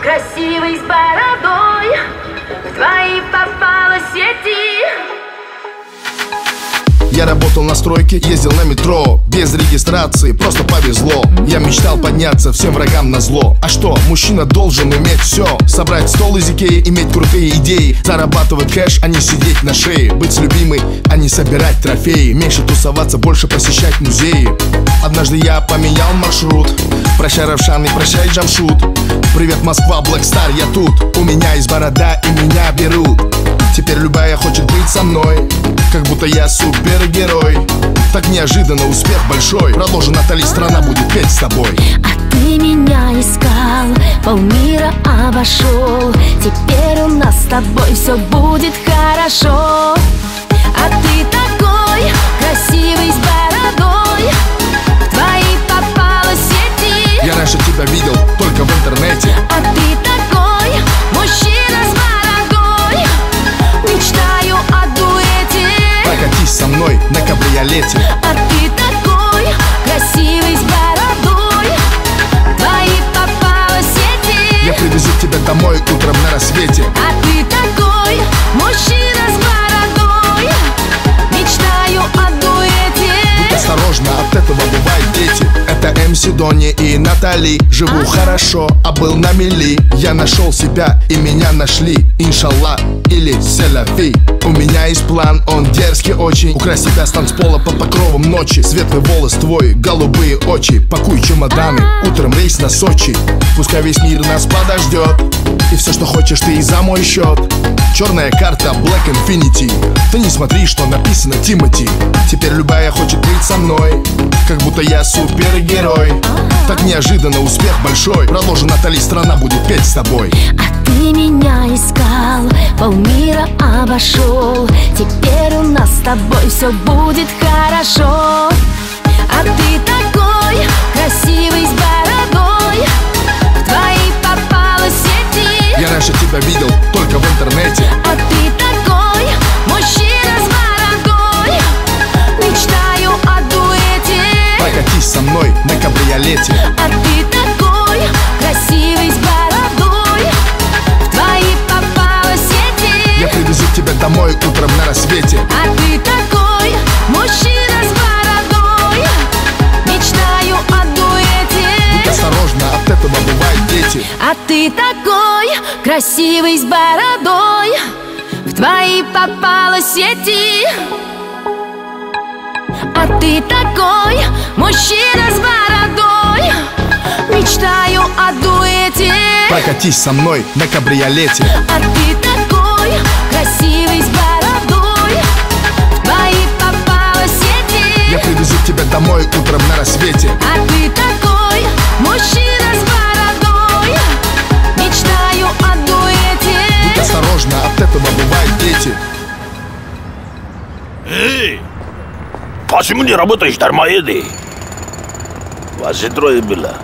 красивый с бородой, в твои попала сети. Я работал на стройке, ездил на метро, без регистрации, просто повезло. Я мечтал подняться всем врагам назло. А что, мужчина должен иметь все: собрать стол из Икеи, иметь крутые идеи, зарабатывать кэш, а не сидеть на шее, быть с любимой, а не собирать трофеи, меньше тусоваться, больше посещать музеи. Однажды я поменял маршрут. Прощай, Равшан, и прощай, Джамшут. Привет, Москва, Black Star, я тут. У меня есть борода и меня берут. Теперь любая хочет быть со мной, как будто я супергерой. Так неожиданно успех большой. Продолжи, Натали, страна будет петь с тобой. А ты меня искал, полмира обошел. Теперь у нас с тобой все будет хорошо. А ты такой красивый с бородой, в твои попала сети. Я раньше тебя видел только в интернете. А ты такой мужчина с бородой, мечтаю о дуэте. Прокатись со мной на кабриолете. А ты такой красивый с бородой, в твои попала сети. Я привезу тебя домой утром на рассвете. А ты такой мужчина с бородой, мечтаю о дуэте. Будь осторожна, от этого бывают дети. Это МС Дони и Натали. Живу хорошо, а был на мели. Я нашел себя и меня нашли. Иншаллах или селяфи. У меня есть план, он дерзкий очень. Украсть тебя с танцпола под покровом ночи. Светлый волос твой, голубые очи. Пакуй чемоданы, утром рейс на Сочи. Пускай весь мир нас подождет, и все, что хочешь, ты и за мой счет. Черная карта Black Infinity. Ты не смотри, что написано Тимати. Теперь любая хочет быть со мной, как будто я супергерой. Так неожиданно успех большой. Продолжи, Натали, страна будет петь с тобой. А ты меня искал, полмира обошел. Теперь у нас с тобой все будет хорошо. А ты такой красивый с бородой, в твои попала сети. Я раньше тебя видел только в интернете. А ты такой мужчина с бородой, мечтаю о дуэте. Прокатись со мной на кабриолете. А ты такой красивый с бородой, в твои попала сети. Я привезу тебя домой утром на рассвете. А ты такой мужчина с бородой, мечтаю о дуэте. Будь осторожна, от этого бывают дети. А ты такой красивый с бородой, в твои попала сети. А ты такой мужчина с бородой, мечтаю о дуэте. Прокатись со мной на кабриолете. А ты такой красивый с бородой, в твои попала сети. Я привезу тебя домой утром на рассвете. А ты такой мужчина с бородой, мечтаю о дуэте. Будь осторожна, от этого бывают дети. Эй! Почему не работаешь, дармоеды? Вас же трое было.